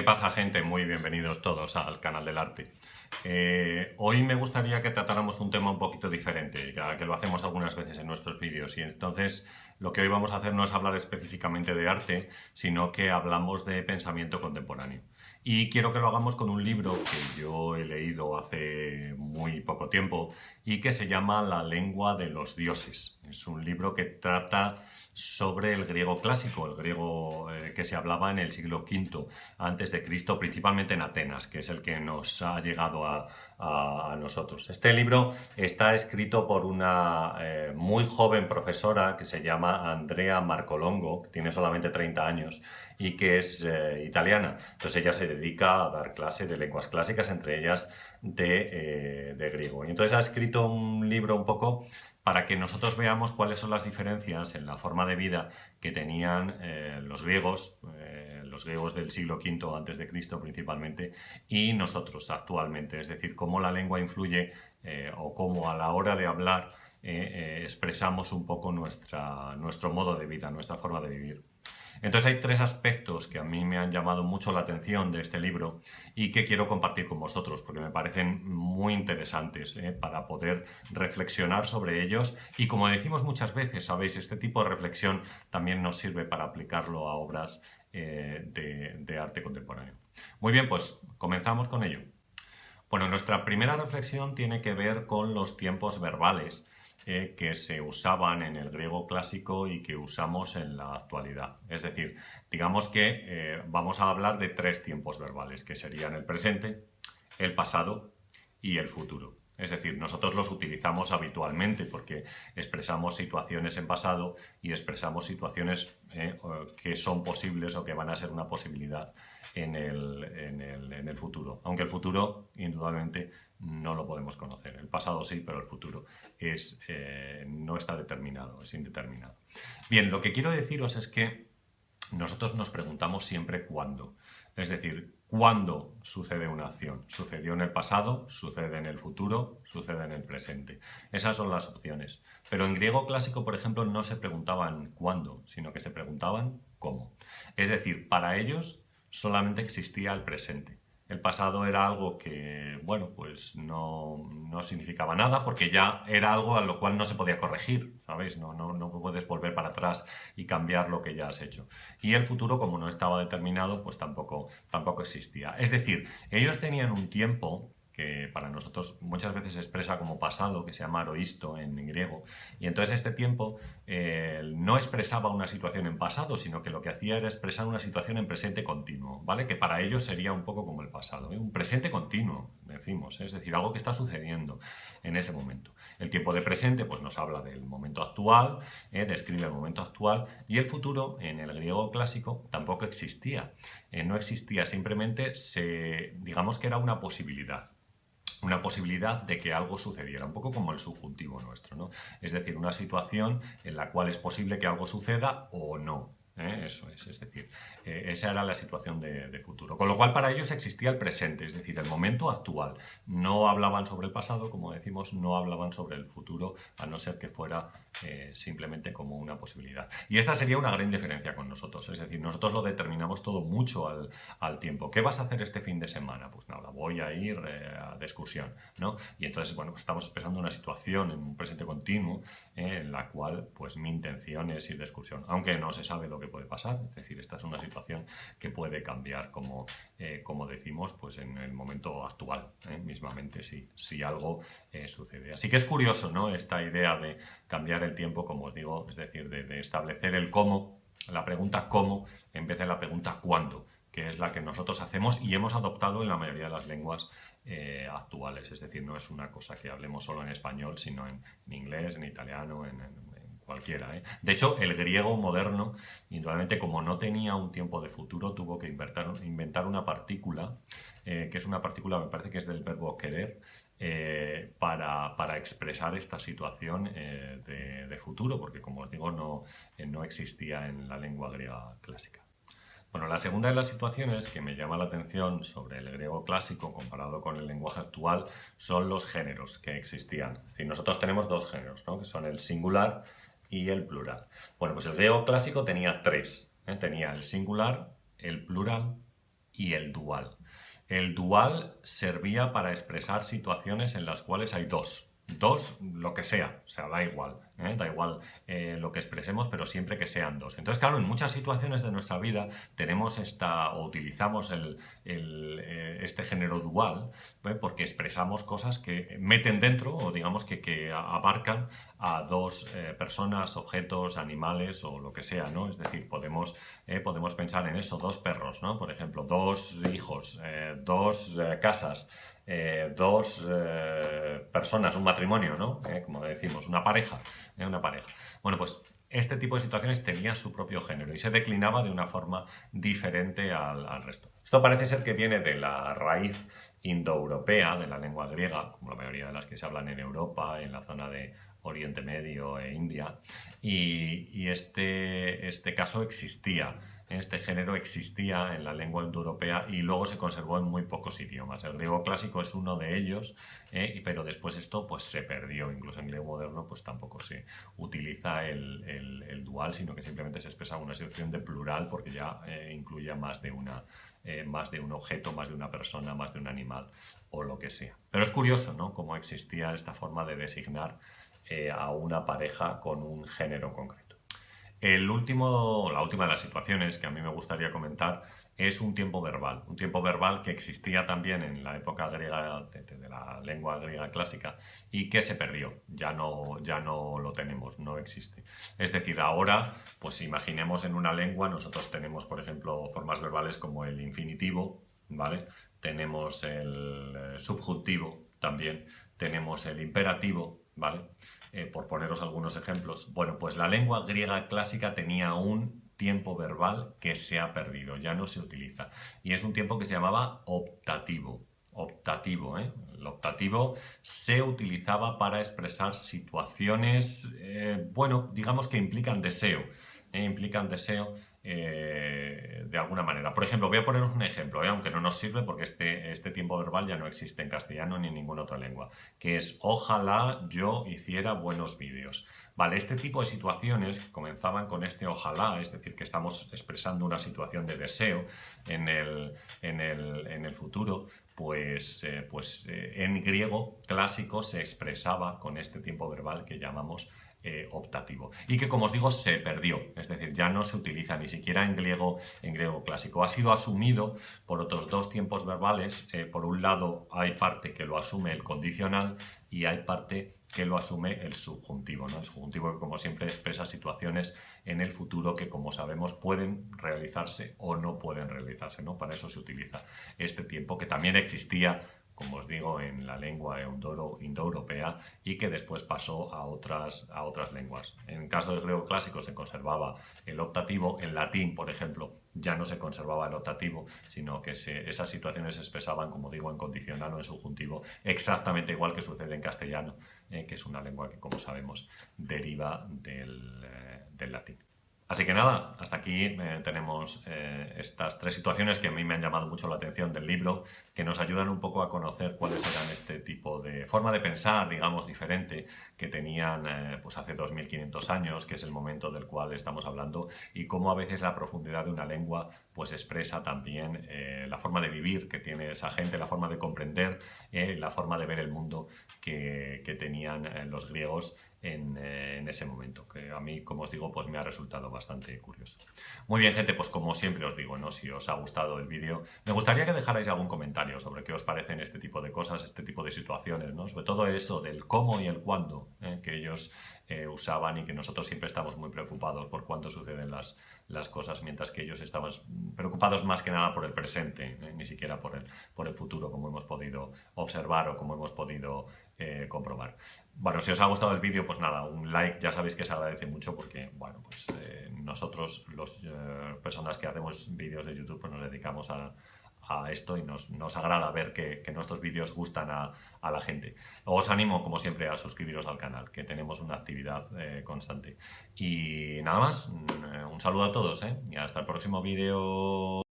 pasa, gente? Muy bienvenidos todos al canal del arte. Hoy me gustaría que tratáramos un tema un poquito diferente, ya que lo hacemos algunas veces en nuestros vídeos, y entonces lo que hoy vamos a hacer no es hablar específicamente de arte, sino que hablamos de pensamiento contemporáneo. Y quiero que lo hagamos con un libro que yo he leído hace muy poco tiempo y que se llama La lengua de los dioses. Es un libro que trata sobre el griego clásico, el griego que se hablaba en el siglo V antes de Cristo, principalmente en Atenas, que es el que nos ha llegado a nosotros. Este libro está escrito por una muy joven profesora que se llama Andrea Marcolongo, que tiene solamente 30 años y que es italiana. Entonces ella se dedica a dar clase de lenguas clásicas, entre ellas de griego. Y entonces ha escrito un libro un poco para que nosotros veamos cuáles son las diferencias en la forma de vida que tenían los griegos del siglo V antes de Cristo principalmente, y nosotros actualmente, es decir, cómo la lengua influye o cómo a la hora de hablar expresamos un poco nuestro modo de vida, nuestra forma de vivir. Entonces hay tres aspectos que a mí me han llamado mucho la atención de este libro y que quiero compartir con vosotros porque me parecen muy interesantes para poder reflexionar sobre ellos, y como decimos muchas veces, sabéis, este tipo de reflexión también nos sirve para aplicarlo a obras de arte contemporáneo. Muy bien, pues comenzamos con ello. Bueno, nuestra primera reflexión tiene que ver con los tiempos verbales que se usaban en el griego clásico y que usamos en la actualidad. Es decir, digamos que vamos a hablar de tres tiempos verbales, que serían el presente, el pasado y el futuro. Es decir, nosotros los utilizamos habitualmente porque expresamos situaciones en pasado y expresamos situaciones que son posibles o que van a ser una posibilidad en el futuro. Aunque el futuro, indudablemente, no lo podemos conocer. El pasado sí, pero el futuro no está determinado, es indeterminado. Bien, lo que quiero deciros es que nosotros nos preguntamos siempre cuándo. Es decir, ¿cuándo sucede una acción? ¿Sucedió en el pasado? ¿Sucede en el futuro? ¿Sucede en el presente? Esas son las opciones. Pero en griego clásico, por ejemplo, no se preguntaban cuándo, sino que se preguntaban cómo. Es decir, para ellos solamente existía el presente. El pasado era algo que, bueno, pues no significaba nada porque ya era algo a lo cual no se podía corregir, ¿sabéis? No puedes volver para atrás y cambiar lo que ya has hecho. Y el futuro, como no estaba determinado, pues tampoco existía. Es decir, ellos tenían un tiempo que para nosotros muchas veces se expresa como pasado, que se llama aroisto en griego, y entonces este tiempo no expresaba una situación en pasado, sino que lo que hacía era expresar una situación en presente continuo, ¿vale? Que para ellos sería un poco como el pasado, un presente continuo, decimos, es decir, algo que está sucediendo en ese momento. El tiempo de presente pues nos habla del momento actual, describe el momento actual, y el futuro en el griego clásico tampoco existía, no existía, simplemente digamos que era una posibilidad de que algo sucediera, un poco como el subjuntivo nuestro, ¿no? Es decir, una situación en la cual es posible que algo suceda o no. Eso es decir, esa era la situación de futuro. Con lo cual para ellos existía el presente, es decir, el momento actual. No hablaban sobre el pasado, como decimos, no hablaban sobre el futuro, a no ser que fuera simplemente como una posibilidad. Y esta sería una gran diferencia con nosotros, es decir, nosotros lo determinamos todo mucho al tiempo. ¿Qué vas a hacer este fin de semana? Pues nada, voy a ir de excursión, ¿no? Y entonces, bueno, pues estamos expresando una situación en un presente continuo en la cual, pues mi intención es ir de excursión, aunque no se sabe lo que puede pasar, es decir, esta es una situación que puede cambiar, como decimos, pues en el momento actual, mismamente, si algo sucede. Así que es curioso, ¿no?, esta idea de cambiar el tiempo, como os digo, es decir, de establecer el cómo, la pregunta cómo, en vez de la pregunta cuándo, que es la que nosotros hacemos y hemos adoptado en la mayoría de las lenguas actuales. Es decir, no es una cosa que hablemos solo en español, sino en inglés, en italiano, en cualquiera. De hecho, el griego moderno, indudablemente, como no tenía un tiempo de futuro, tuvo que inventar una partícula, que es una partícula, me parece que es del verbo querer, para expresar esta situación de futuro, porque, como os digo, no existía en la lengua griega clásica. Bueno, la segunda de las situaciones que me llama la atención sobre el griego clásico comparado con el lenguaje actual son los géneros que existían. Es decir, nosotros tenemos dos géneros, ¿no?, que son el singular y el plural. Bueno, pues el griego clásico tenía tres. Tenía el singular, el plural y el dual. El dual servía para expresar situaciones en las cuales hay dos, lo que sea, o sea, da igual, da igual lo que expresemos, pero siempre que sean dos. Entonces, claro, en muchas situaciones de nuestra vida tenemos o utilizamos este género dual, porque expresamos cosas que meten dentro, o digamos que abarcan a dos personas, objetos, animales o lo que sea, ¿no? Es decir, podemos pensar en eso, dos perros, ¿no? Por ejemplo, dos hijos, dos casas, dos personas, un matrimonio, ¿no? Como decimos, una pareja, una pareja. Bueno, pues este tipo de situaciones tenía su propio género y se declinaba de una forma diferente al resto. Esto parece ser que viene de la raíz indoeuropea, de la lengua griega, como la mayoría de las que se hablan en Europa, en la zona de Oriente Medio e India, y este caso existía. Este género existía en la lengua indoeuropea y luego se conservó en muy pocos idiomas. El griego clásico es uno de ellos, pero después esto pues, se perdió. Incluso en griego moderno pues, tampoco se utiliza el dual, sino que simplemente se expresa una situación de plural porque ya incluye más de un objeto, más de una persona, más de un animal o lo que sea. Pero es curioso, ¿no? Cómo existía esta forma de designar a una pareja con un género concreto. La última de las situaciones que a mí me gustaría comentar es un tiempo verbal que existía también en la época griega, de la lengua griega clásica, y que se perdió, ya no lo tenemos, no existe. Es decir, ahora, pues imaginemos en una lengua, nosotros tenemos, por ejemplo, formas verbales como el infinitivo, ¿vale? Tenemos el subjuntivo también, tenemos el imperativo, ¿vale? Por poneros algunos ejemplos. Bueno, pues la lengua griega clásica tenía un tiempo verbal que se ha perdido, ya no se utiliza. Y es un tiempo que se llamaba optativo. Optativo, ¿eh? El optativo se utilizaba para expresar situaciones, bueno, digamos que implican deseo. De alguna manera. Por ejemplo, voy a poneros un ejemplo, aunque no nos sirve porque este tiempo verbal ya no existe en castellano ni en ninguna otra lengua, que es ojalá yo hiciera buenos vídeos. Vale, este tipo de situaciones que comenzaban con este ojalá, es decir, que estamos expresando una situación de deseo en el futuro, pues en griego clásico se expresaba con este tiempo verbal que llamamos optativo y que, como os digo, se perdió, es decir, ya no se utiliza ni siquiera en griego clásico. Ha sido asumido por otros dos tiempos verbales. Por un lado hay parte que lo asume el condicional y hay parte que lo asume el subjuntivo, ¿no? El subjuntivo que, como siempre, expresa situaciones en el futuro que, como sabemos, pueden realizarse o no pueden realizarse, ¿no? Para eso se utiliza este tiempo, que también existía, como os digo, en la lengua indoeuropea y que después pasó a otras lenguas. En el caso del griego clásico se conservaba el optativo. En latín, por ejemplo, ya no se conservaba el optativo, sino que esas situaciones se expresaban, como digo, en condicional o en subjuntivo, exactamente igual que sucede en castellano, que es una lengua que, como sabemos, deriva del latín. Así que nada, hasta aquí tenemos estas tres situaciones que a mí me han llamado mucho la atención del libro, que nos ayudan un poco a conocer cuáles eran este tipo de forma de pensar, digamos, diferente, que tenían pues hace 2500 años, que es el momento del cual estamos hablando, y cómo a veces la profundidad de una lengua pues expresa también la forma de vivir que tiene esa gente, la forma de comprender, la forma de ver el mundo que tenían los griegos en ese momento, que a mí, como os digo, pues me ha resultado bastante curioso. Muy bien, gente, pues como siempre os digo, ¿no? Si os ha gustado el vídeo, me gustaría que dejarais algún comentario sobre qué os parecen este tipo de cosas, este tipo de situaciones, ¿no? Sobre todo eso del cómo y el cuándo, que ellos usaban, y que nosotros siempre estamos muy preocupados por cuándo suceden las cosas, mientras que ellos estaban preocupados más que nada por el presente, ni siquiera por el futuro, como hemos podido observar o como hemos podido comprobar. Bueno, si os ha gustado el vídeo, pues nada, un like, ya sabéis que se agradece mucho, porque, bueno, pues nosotros, las personas que hacemos vídeos de YouTube, pues nos dedicamos a esto y nos agrada ver que nuestros vídeos gustan a la gente. Os animo, como siempre, a suscribiros al canal, que tenemos una actividad constante. Y nada más, un saludo a todos, y hasta el próximo vídeo.